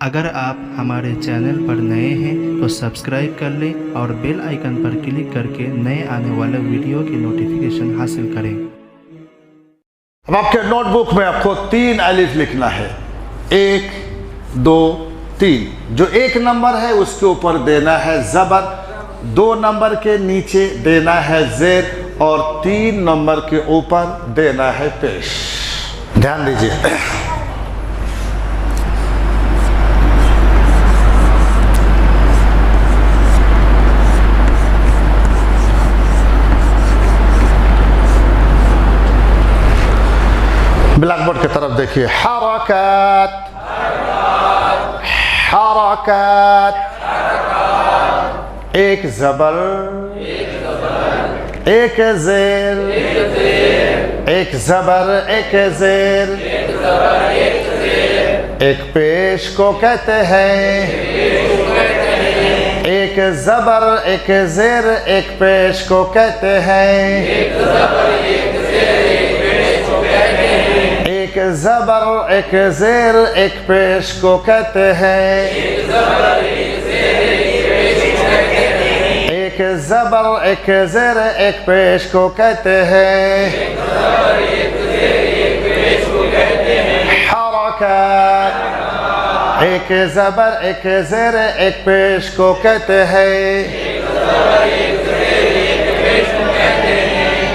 अगर आप हमारे चैनल पर नए हैं तो सब्सक्राइब कर लें और बेल आइकन पर क्लिक करके नए आने वाले वीडियो की नोटिफिकेशन हासिल करें। अब आपके नोटबुक में आपको 3 अलिफ लिखना है। 1, 2, 3। जो 1 नंबर है उसके ऊपर देना है ज़बर, 2 नंबर के नीचे देना है ज़ेर और 3 नंबर के ऊपर देना है पेश। ध्यान दीजिए। ब्लैक बोर्ड की तरफ देखिए। हरकत, हरकत, एक ज़बर, एक ज़ेर, एक ज़बर, एक ज़ेर, एक पेश को कहते हैं। एक ज़बर, एक ज़ेर, एक पेश को कहते हैं। एक ज़बर, एक ज़ेर, एक पेश को कहते हैं। एक ज़बर, एक ज़ेर, एक पेश को कहते हैं। हरकत, एक ज़बर, एक ज़ेर, एक पेश को कहते हैं।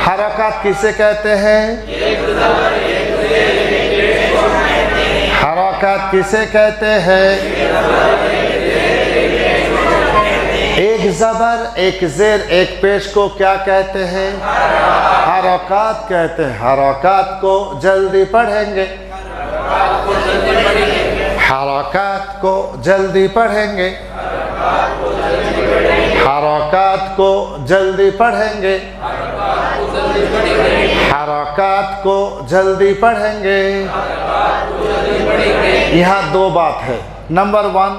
हरकत किसे कहते हैं? हरकत किसे कहते हैं? एक ज़बर, एक ज़ेर, एक पेश को क्या कहते हैं? हरकत कहते हैं। हरकत को जल्दी पढ़ेंगे। हरकत को जल्दी पढ़ेंगे। हरकत को जल्दी पढ़ेंगे। हरकत को जल्दी पढ़ेंगे। यहाँ 2 बात है। नंबर 1,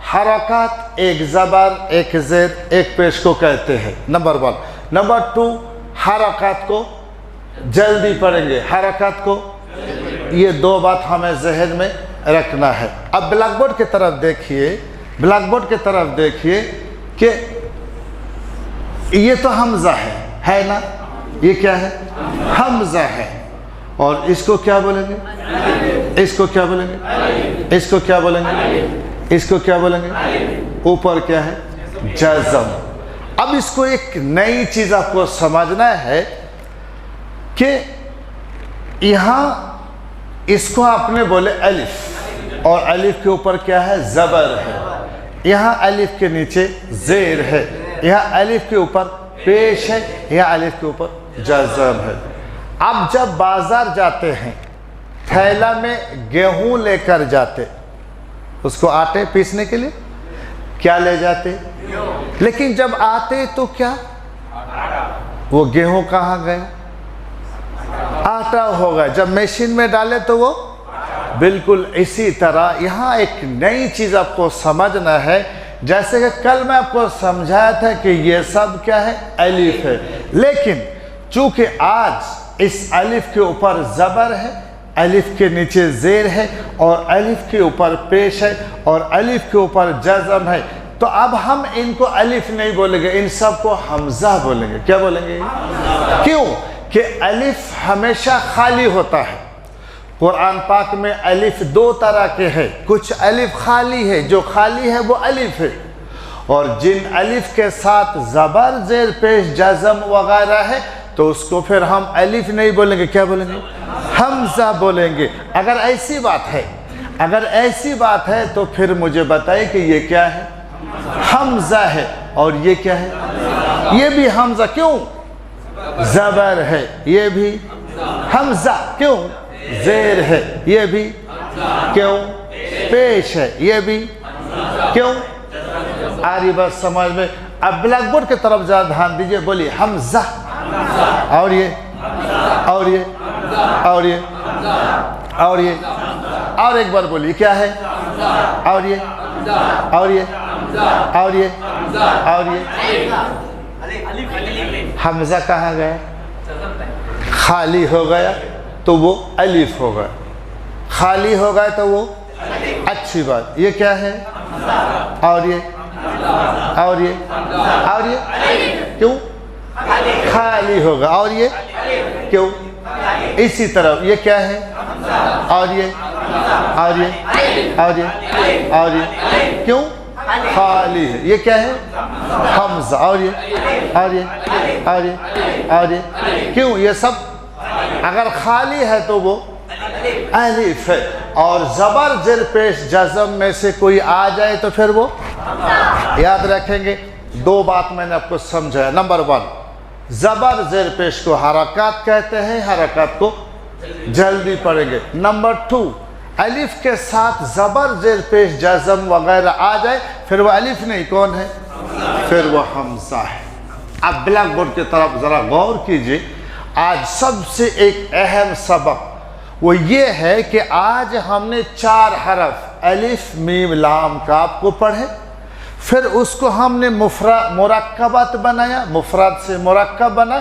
हरकत एक ज़बर, एक ज़ेर, एक पेश को कहते हैं। नंबर 1। नंबर 2, हरकत को जल्दी पढ़ेंगे। हरकत को, ये 2 बात हमें जहन में रखना है। अब ब्लैक बोर्ड की तरफ देखिए। ब्लैक बोर्ड की तरफ देखिए कि ये तो हमज़ा है ना? ये क्या है? हमज़ा है। और इसको क्या बोलेंगे? इसको क्या बोलेंगे? इसको क्या बोलेंगे? इसको क्या बोलेंगे? ऊपर क्या है? जज़म। अब इसको एक नई चीज़ आपको समझना है कि यहाँ इसको आपने बोले अलिफ और अलिफ के ऊपर क्या है? ज़बर है। यहाँ अलिफ के नीचे ज़ेर है। यहाँ अलिफ के ऊपर पेश है। यहाँ अलिफ के ऊपर जज़म है। अब जब बाजार जाते हैं, थैला में गेहूं लेकर जाते, उसको आटे पीसने के लिए क्या ले जाते? लेकिन जब आते तो क्या, वो गेहूं कहाँ गया? आटा होगा। जब मशीन में डाले तो वो बिल्कुल इसी तरह यहाँ एक नई चीज़ आपको समझना है। जैसे कि कल मैं आपको समझाया था कि ये सब क्या है? अलिफ है। लेकिन चूंकि आज इस अलिफ के ऊपर ज़बर है, अलिफ के नीचे ज़ेर है और अलिफ के ऊपर पेश है और अलिफ के ऊपर जज़म है, तो अब हम इनको अलिफ नहीं बोलेंगे, इन सब को हमज़ा बोलेंगे। क्या बोलेंगे? क्यों? कि अलिफ हमेशा खाली होता है। कुरान पाक में अलिफ 2 तरह के हैं। कुछ अलिफ खाली है, जो खाली है वो अलिफ है। और जिन अलिफ के साथ ज़बर, ज़ेर, पेश, जज़म वगैरह है तो उसको फिर हम अलिफ नहीं बोलेंगे। क्या बोलेंगे? हमज़ा बोलेंगे। अगर ऐसी बात है, अगर ऐसी बात है तो फिर मुझे बताइए कि ये क्या है? हमज़ा है। और ये क्या है? ये भी हमज़ा। क्यों? ज़बर है। ये भी हमज़ा। क्यों? ज़ेर है। ये भी क्यों? पेश है। ये भी क्यों? आ रही बात समझ में? अब ब्लैक बोर्ड की तरफ ज़रा ध्यान दीजिए। बोलिए हमज़ा। और ये, और ये, और ये, और ये, और एक बार बोलिए क्या है? और ये, और ये, और ये, और ये। हमज़ा कहाँ गया? खाली हो गया तो वो अलिफ हो गया। खाली हो गया तो वो अच्छी बात। ये क्या है? और ये और ये और ये क्यों? खाली होगा। और ये क्यों? इसी तरह ये क्या है? और ये और ये और ये और ये क्यों? खाली है। ये क्या है? हमजा। और ये और ये और ये और ये क्यों? ये सब अगर खाली है तो वो अलिफ है। और जबर जेर पेश जज़म में से कोई आ जाए तो फिर वो याद रखेंगे। दो बात मैंने आपको समझाया। नंबर 1, जबर जेर पेश को हरकत कहते हैं, हरकत को जल्दी पढ़ेंगे। नंबर 2, अलिफ के साथ जबर जेर पेश जज़म वगैरह आ जाए फिर वो अलिफ नहीं, कौन है? फिर वो हमजा है। अब ब्लैक बोर्ड की तरफ जरा गौर कीजिए। आज सबसे एक अहम सबक वो ये है कि आज हमने 4 हरफ अलिफ मीम लाम काफ को पढ़े, फिर उसको हमने मुरक्कबात बनाया, मुफरद से मुरक्कब बना।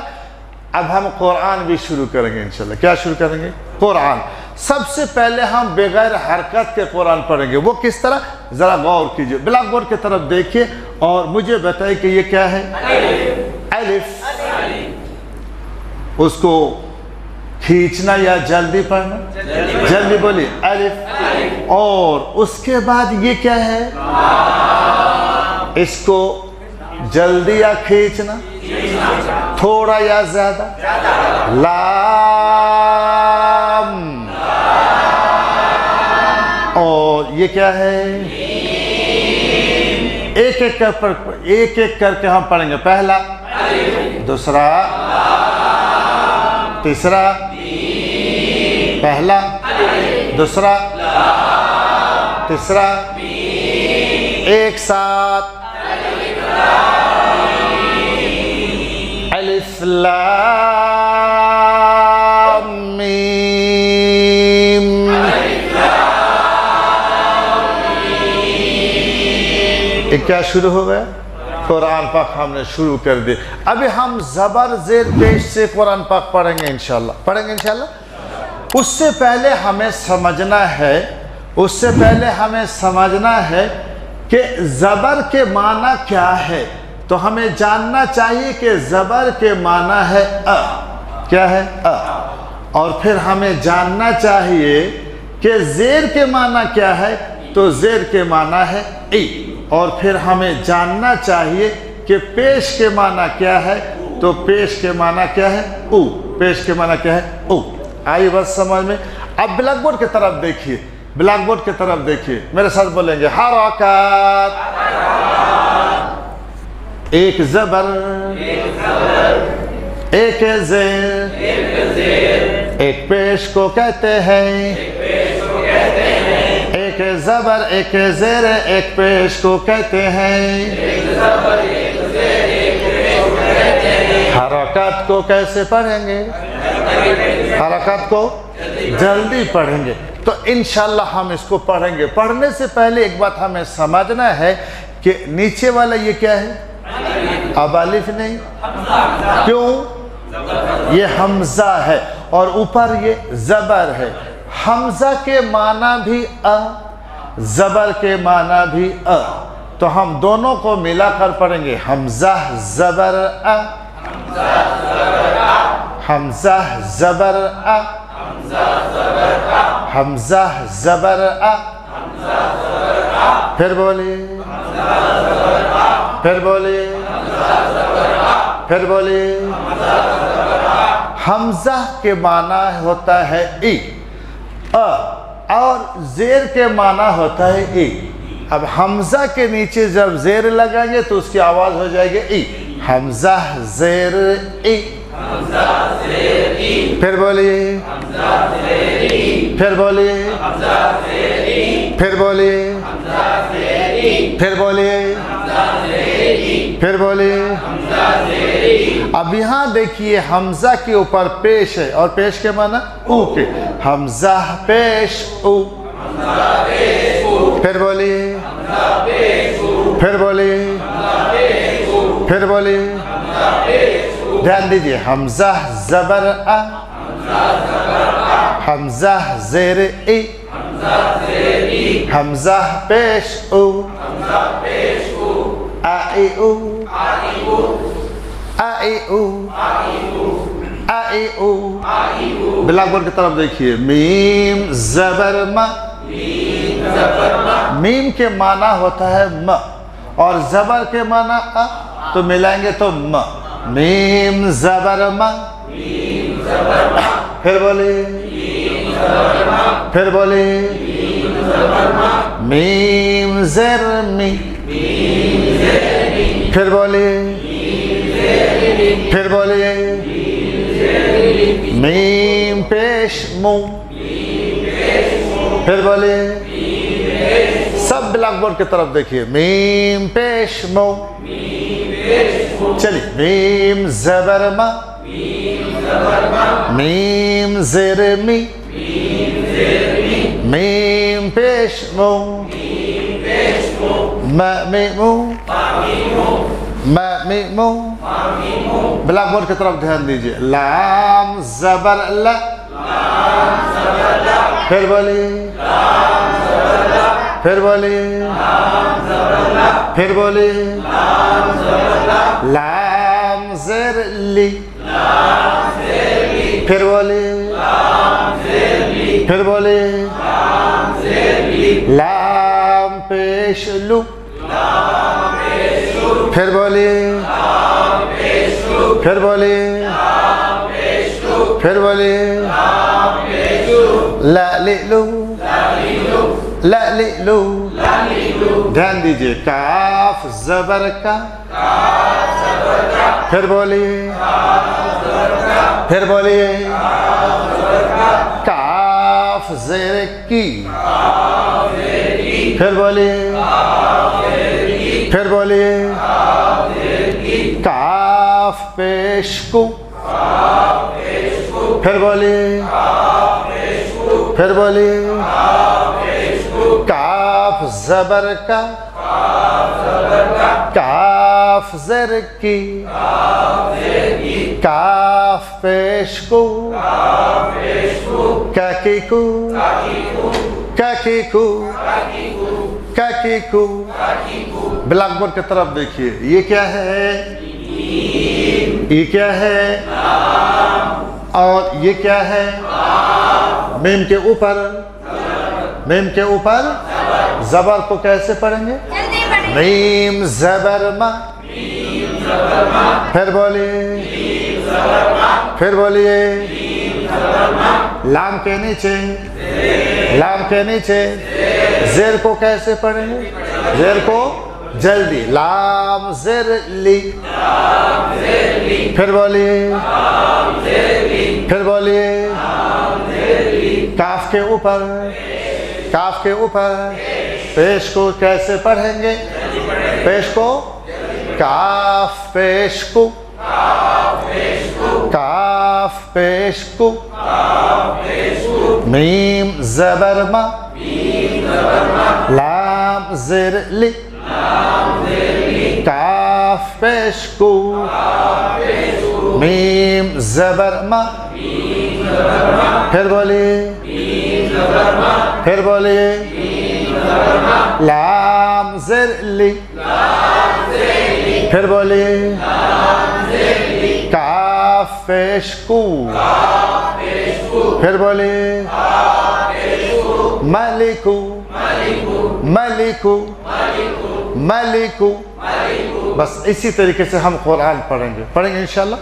अब हम कुरान भी शुरू करेंगे इंशाल्लाह। क्या शुरू करेंगे? कुरान। सबसे पहले हम बगैर हरकत के कुरान पढ़ेंगे। वो किस तरह? ज़रा गौर कीजिए। ब्लैक बोर्ड की तरफ देखिए और मुझे बताइए कि ये क्या है? अलिफ। उसको खींचना या जल्दी पढ़ना? जल्दी बोलिए। अलिफ। और उसके बाद ये क्या है? इसको जल्दी या खींचना? थोड़ा या ज्यादा? लाम। और ये क्या है? एक एक करके हम पढ़ेंगे। पहला, दूसरा, तीसरा, पहला, दूसरा, तीसरा, एक साथ। अलिफ लाम मीम। ये क्या शुरू हो गया? कुरान पाक हमने शुरू कर दिया। अभी हम जबर जेर पेश से कुरान पाक पढ़ेंगे इंशाल्लाह। पढ़ेंगे इंशाल्लाह। उससे पहले हमें समझना है कि ज़बर के माना क्या है। तो हमें जानना चाहिए कि ज़बर के माना है अ। क्या है? अ। और फिर हमें जानना चाहिए कि ज़ेर के माना क्या है। तो ज़ेर के माना है ई। और फिर हमें जानना चाहिए कि पेश के माना क्या है। तो पेश के माना क्या है? ऊ। पेश के माना क्या है? ऊ। आई बस समझ में। अब ब्लैक बोर्ड की तरफ देखिए। ब्लैक बोर्ड की तरफ देखिए, मेरे साथ बोलेंगे हरकत। एक जबर, एक जेर, एक पेश को कहते हैं। एक जबर, एक जेर, एक पेश को कहते हैं। हरकत को कैसे पढ़ेंगे? हरकत को जल्दी पढ़ेंगे। तो इंशाल्लाह हम इसको पढ़ेंगे। पढ़ने से पहले एक बात हमें समझना है कि नीचे वाला ये क्या है? अब अलिफ नहीं। क्यों? ये हमजा है और ऊपर ये जबर है। हमजा के माना भी अ, जबर के माना भी अ। तो हम दोनों को मिलाकर पढ़ेंगे। हमजा जबर अ, हमजा जबर अ, हमजा जबर अ। फिर बोलिए, फिर बोलिए, फिर बोलिए। हमजा के माना होता है ई अ, और जेर के माना होता है ई। अब हमजा के नीचे जब जेर लगाएंगे तो उसकी आवाज हो जाएगी ई। हमजा जेर ई। फिर बोलिए, फिर बोलिए, फिर बोलिए, फिर बोलिए, फिर बोलिए। अब यहाँ देखिए हमजा के ऊपर पेश है और पेश के माना ऊ के। हमजा पेश ऊ। फिर बोलिए, फिर बोलिए, फिर बोलिए। ध्यान दीजिए। हमजा जबर अ, हमजा जेर ई, हमजा पेश ऊ, आ ई ऊ, आ ई ऊ, आ ई ऊ। ब्लैक बोर्ड की तरफ देखिए। मीम जबर म, मीम के माना होता है म और जबर के माना अ, तो मिलाएंगे तो म। मीम जबर म, फिर बोले, फिर बोले, मीम ज़ेर मी, फिर बोले, फिर बोले, मीम पेश मू, फिर बोले, सब ब्लैक बोर्ड की तरफ देखिए। मीम पेश मू, चलिए। मीम जबर म, मीम ज़ेर मी, मीम पेश मू, म मी मू, म मी मू। ब्लैक बोर्ड की तरफ ध्यान दीजिए। लाम जबर ल, फिर बोलिए, फिर बोलिए, फिर बोलिए, लाम ज़ेर ली, फिर बोलिए, फिर बोलिए, लाम पेश लू, फिर बोलिए, फिर बोलिए, फिर बोलिए, ला ली लू, ला ली लू। ध्यान दीजिए। काफ जबर का, फिर बोलिए, फिर बोलिए, काफ ज़ेर की, फिर बोलिए, फिर बोलिए, काफ पेश को, फिर बोलिए, फिर बोलिए, काफ जबर का, काफ ज़ेर की, काफ पेश को, काकी को, काकी को, काकी को। ब्लैक बोर्ड की तरफ देखिए। ये क्या है? ये क्या है? और ये क्या है? मीम के ऊपर, मीम के ऊपर जबर को कैसे पढ़ेंगे? मीम जबर मा, फिर बोलिए, फिर बोलिए, लाम के नीचे, लाम के नीचे जेर को कैसे पढ़ेंगे? जेर को जल्दी, लाम ज़ेर ली, फिर बोलिए, फिर बोलिए, काफ के ऊपर, काफ के ऊपर पेश को कैसे पढ़ेंगे? पेश को, काफ पेश को, काफ पेश को, मीम जबर मा, लाम ज़ेर ली, काफ पेश को, मीम जबर मा, फिर बोलिए, फिर बोलिए, लाम ज़ेर ली, फिर बोलिए, काफ पेश को, फिर बोलिए, मलिकू, मलिकू, मलिकू। बस इसी तरीके से हम कुरान पढ़ेंगे इंशाल्लाह।